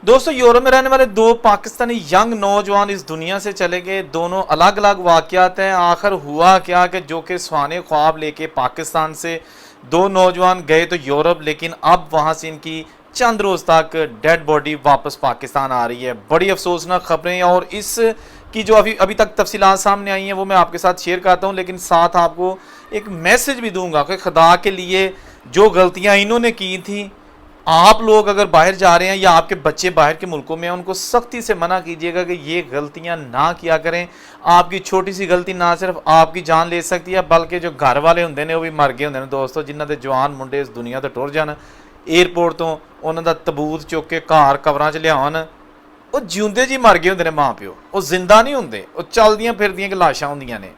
دوستو یورپ میں رہنے والے دو پاکستانی ینگ نوجوان اس دنیا سے چلے گئے. دونوں الگ الگ واقعات ہیں. آخر ہوا کیا کہ جو کہ سہانے خواب لے کے پاکستان سے دو نوجوان گئے تو یورپ، لیکن اب وہاں سے ان کی چند روز تک ڈیڈ باڈی واپس پاکستان آ رہی ہے. بڑی افسوسناک خبریں ہیں، اور اس کی جو ابھی تک تفصیلات سامنے آئی ہیں وہ میں آپ کے ساتھ شیئر کرتا ہوں، لیکن ساتھ آپ کو ایک میسج بھی دوں گا کہ خدا کے لیے جو غلطیاں انہوں نے کی تھیں، آپ لوگ اگر باہر جا رہے ہیں یا آپ کے بچے باہر کے ملکوں میں ہیں، ان کو سختی سے منع کیجیے گا کہ یہ غلطیاں نہ کیا کریں. آپ کی چھوٹی سی غلطی نہ صرف آپ کی جان لے سکتی ہے، بلکہ جو گھر والے ہوندے نے وہ بھی مر گئے ہوندے نے دوستو، جنہاں دے جوان منڈے اس دنیا تو ٹر جان ایئرپورٹ تو انہاں دا تبوت چک کے گھر قبراں چ لیاون. وہ جیوندے جی مر گئے ہوندے نے ماں پیو، وہ زندہ نہیں ہوندے، وہ چلدیاں پھردیاں کہ لاشاں ہوندیاں نے.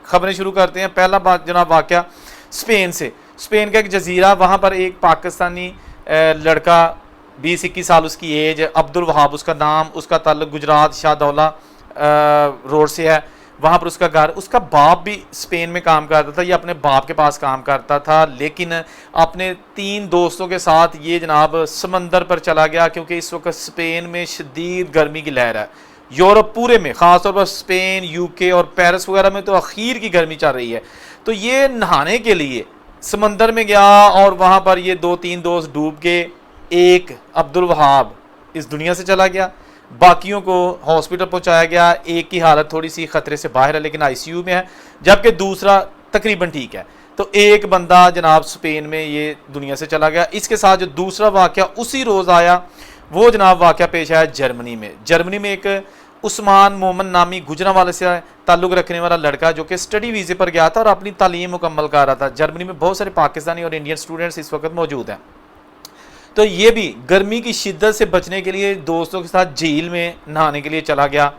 خبریں شروع کرتے ہیں. پہلا بات جناب واقعہ اسپین سے. اسپین کا ایک جزیرہ، وہاں پر ایک پاکستانی لڑکا 20-21 سال اس کی ایج، عبد الوہاب اس کا نام، اس کا تعلق گجرات شاہ دولہ روڈ سے ہے. وہاں پر اس کا گھر، اس کا باپ بھی اسپین میں کام کرتا تھا، یہ اپنے باپ کے پاس کام کرتا تھا، لیکن اپنے 3 دوستوں کے ساتھ یہ جناب سمندر پر چلا گیا، کیونکہ اس وقت اسپین میں شدید گرمی کی لہر ہے. یورپ پورے میں، خاص طور پر اسپین، یو کے اور پیرس وغیرہ میں تو اخیر کی گرمی چل رہی ہے. تو یہ نہانے کے لیے سمندر میں گیا، اور وہاں پر یہ 2-3 دوست ڈوب کے، ایک عبد الوہاب اس دنیا سے چلا گیا، باقیوں کو ہاسپٹل پہنچایا گیا. ایک کی حالت تھوڑی سی خطرے سے باہر ہے لیکن آئی سی یو میں ہے، جبکہ دوسرا تقریباً ٹھیک ہے. تو ایک بندہ جناب اسپین میں یہ دنیا سے چلا گیا. اس کے ساتھ جو دوسرا واقعہ اسی روز آیا، وہ جناب واقعہ پیش آیا جرمنی میں. جرمنی میں ایک عثمان مومن نامی گجرانوالے سے تعلق رکھنے والا لڑکا جو کہ اسٹڈی ویزے پر گیا تھا اور اپنی تعلیم مکمل کر رہا تھا. جرمنی میں بہت سارے پاکستانی اور انڈین اسٹوڈنٹس اس وقت موجود ہیں. تو یہ بھی گرمی کی شدت سے بچنے کے لیے دوستوں کے ساتھ جھیل میں نہانے کے لیے چلا گیا،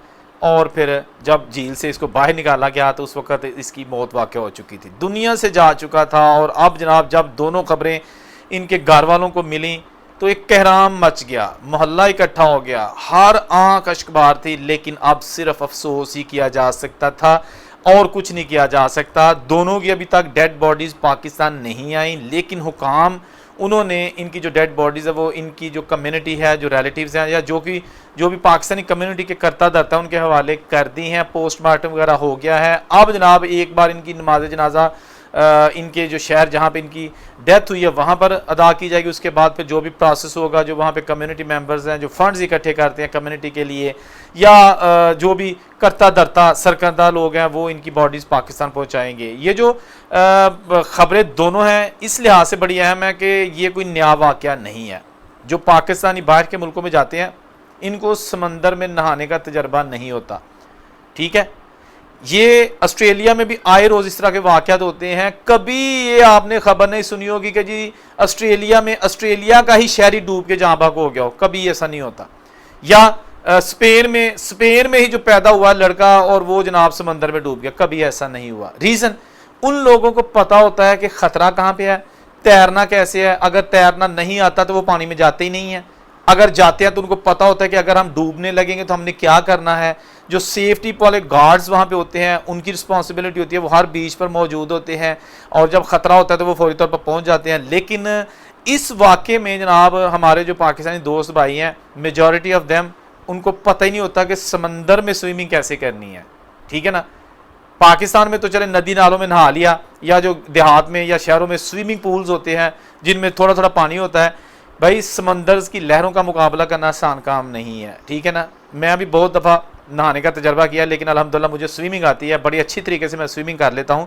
اور پھر جب جھیل سے اس کو باہر نکالا گیا تو اس وقت اس کی موت واقع ہو چکی تھی، دنیا سے جا چکا تھا. اور اب جناب جب دونوں خبریں ان کے گھر والوں کو ملیں تو ایک کہرام مچ گیا، محلہ اکٹھا ہو گیا، ہر آنکھ اشکبار تھی. لیکن اب صرف افسوس ہی کیا جا سکتا تھا اور کچھ نہیں کیا جا سکتا. دونوں کی ابھی تک ڈیڈ باڈیز پاکستان نہیں آئیں، لیکن حکام انہوں نے ان کی جو ڈیڈ باڈیز ہے وہ ان کی جو کمیونٹی ہے، جو ریلیٹیوز ہیں، یا جو بھی پاکستانی کمیونٹی کے کرتا دھرتا ان کے حوالے کر دی ہیں. پوسٹ مارٹم وغیرہ ہو گیا ہے. اب جناب ایک بار ان کی نماز جنازہ ان کے جو شہر جہاں پہ ان کی ڈیتھ ہوئی ہے وہاں پر ادا کی جائے گی. اس کے بعد پھر جو بھی پروسیس ہوگا، جو وہاں پہ کمیونٹی ممبرز ہیں جو فنڈز اکٹھے کرتے ہیں کمیونٹی کے لیے، یا جو بھی کرتا دھرتا سرکردہ لوگ ہیں، وہ ان کی باڈیز پاکستان پہنچائیں گے. یہ جو خبریں دونوں ہیں اس لحاظ سے بڑی اہم ہے کہ یہ کوئی نیا واقعہ نہیں ہے. جو پاکستانی باہر کے ملکوں میں جاتے ہیں ان کو سمندر میں نہانے کا تجربہ نہیں ہوتا، ٹھیک ہے. یہ آسٹریلیا میں بھی آئے روز اس طرح کے واقعات ہوتے ہیں. کبھی یہ آپ نے خبر نہیں سنی ہوگی کہ جی آسٹریلیا میں آسٹریلیا کا ہی شہری ڈوب کے جہاں بھاگ ہو گیا ہو، کبھی ایسا نہیں ہوتا. یا اسپین میں ہی جو پیدا ہوا لڑکا اور وہ جناب سمندر میں ڈوب گیا، کبھی ایسا نہیں ہوا. ریزن ان لوگوں کو پتا ہوتا ہے کہ خطرہ کہاں پہ ہے، تیرنا کیسے ہے. اگر تیرنا نہیں آتا تو وہ پانی میں جاتے ہی نہیں ہیں. اگر جاتے ہیں تو ان کو پتا ہوتا ہے کہ اگر ہم ڈوبنے لگیں گے تو ہم نے کیا کرنا ہے. جو سیفٹی والے گارڈز وہاں پہ ہوتے ہیں ان کی رسپانسبلٹی ہوتی ہے، وہ ہر بیچ پر موجود ہوتے ہیں، اور جب خطرہ ہوتا ہے تو وہ فوری طور پر پہنچ جاتے ہیں. لیکن اس واقعے میں جناب ہمارے جو پاکستانی دوست بھائی ہیں، میجورٹی آف دیم، ان کو پتہ ہی نہیں ہوتا کہ سمندر میں سوئمنگ کیسے کرنی ہے، ٹھیک ہے نا. پاکستان میں تو چلے ندی نالوں میں نہا لیا، یا جو دیہات میں یا شہروں میں سوئمنگ پولز ہوتے ہیں جن میں تھوڑا تھوڑا پانی ہوتا ہے. بھائی سمندر کی لہروں کا مقابلہ کرنا آسان کام نہیں ہے، ٹھیک ہے نا. میں ابھی بہت دفعہ نہانے کا تجربہ کیا، لیکن الحمدللہ مجھے سوئمنگ آتی ہے، بڑی اچھی طریقے سے میں سوئمنگ کر لیتا ہوں.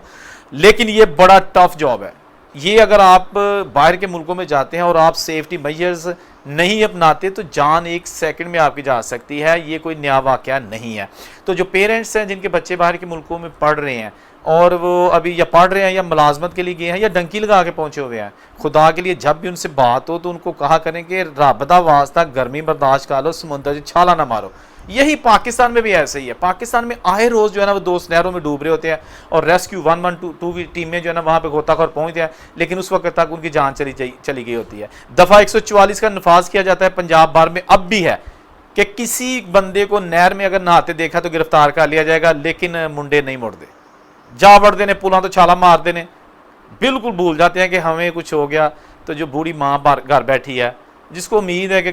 لیکن یہ بڑا ٹف جاب ہے. یہ اگر آپ باہر کے ملکوں میں جاتے ہیں اور آپ سیفٹی میجرز نہیں اپناتے تو جان ایک سیکنڈ میں آپ کی جا سکتی ہے. یہ کوئی نیا واقعہ نہیں ہے. تو جو پیرنٹس ہیں جن کے بچے باہر کے ملکوں میں پڑھ رہے ہیں اور وہ ابھی یا پڑھ رہے ہیں یا ملازمت کے لیے گئے ہیں یا ڈنکی لگا کے پہنچے ہوئے ہیں، خدا کے لیے جب بھی ان سے بات ہو تو ان کو کہا کریں کہ رب دا واسطہ گرمی برداشت کر لو، سمندر سے چھالا نہ مارو. یہی پاکستان میں بھی ایسے ہی ہے. پاکستان میں آئے روز جو ہے نا وہ دوست نہروں میں ڈوب رہے ہوتے ہیں، اور ریسکیو 112 کی ٹیم میں جو ہے نا وہاں پہ غوطہ خور پہنچتے ہیں، لیکن اس وقت تک ان کی جان چلی گئی ہوتی ہے. دفعہ 144 کا نفاذ کیا جاتا ہے پنجاب بھر میں. اب بھی ہے کہ کسی بندے کو نہر میں اگر نہاتے دیکھا تو گرفتار کر لیا جائے گا، لیکن منڈے نہیں مڑتے، جا بڑھتے ہیں پولاں تو چھالا مارتے ہیں. بالکل بھول جاتے ہیں کہ ہمیں کچھ ہو گیا. تو جو بوڑھی ماں گھر بیٹھی ہے جس کو امید ہے کہ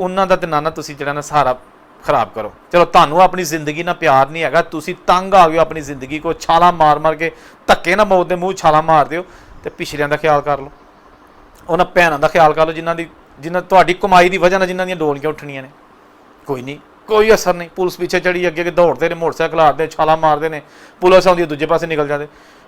ਉਹਨਾਂ ਦਾ ਤੇ ਨਾ ਤੁਸੀਂ ਜਿਹੜਾ ਨਾ ਸਹਾਰਾ ਖਰਾਬ ਕਰੋ। ਚਲੋ ਤੁਹਾਨੂੰ ਆਪਣੀ ਜ਼ਿੰਦਗੀ ਨਾਲ ਪਿਆਰ ਨਹੀਂ ਹੈਗਾ, ਤੁਸੀਂ ਤੰਗ ਆ ਗਏ ਆਪਣੀ ਜ਼ਿੰਦਗੀ ਕੋ ਛਾਲਾ ਮਾਰ ਮਾਰ ਕੇ ਧੱਕੇ ਨਾਲ ਮੌਤ ਦੇ ਮੂੰਹ ਛਾਲਾ ਮਾਰਦੇ ਹੋ, ਤੇ ਪਿਛਲਿਆਂ ਦਾ ਖਿਆਲ ਕਰ ਲਓ, ਉਹਨਾਂ ਭੈਣਾਂ ਦਾ ਖਿਆਲ ਕਰ ਲਓ ਜਿਨ੍ਹਾਂ ਤੁਹਾਡੀ ਕਮਾਈ ਦੀ ਵਜ੍ਹਾ ਨਾਲ ਜਿਨ੍ਹਾਂ ਦੀਆਂ ਡੋਲੀਆਂ ਉੱਠਣੀਆਂ ਨੇ। ਕੋਈ ਨਹੀਂ, ਕੋਈ ਅਸਰ ਨਹੀਂ, ਪੁਲਿਸ ਪਿੱਛੇ ਚੜੀ ਅੱਗੇ ਅੱਗੇ ਦੌੜਦੇ ਨੇ, ਮੋਟਰਸਾਈਕਲ ਆੜਦੇ, ਛਾਲਾ ਮਾਰਦੇ ਨੇ, ਪੁਲਿਸ ਆਉਂਦੀ ਦੂਜੇ ਪਾਸੇ ਨਿਕਲ ਜਾਂਦੇ।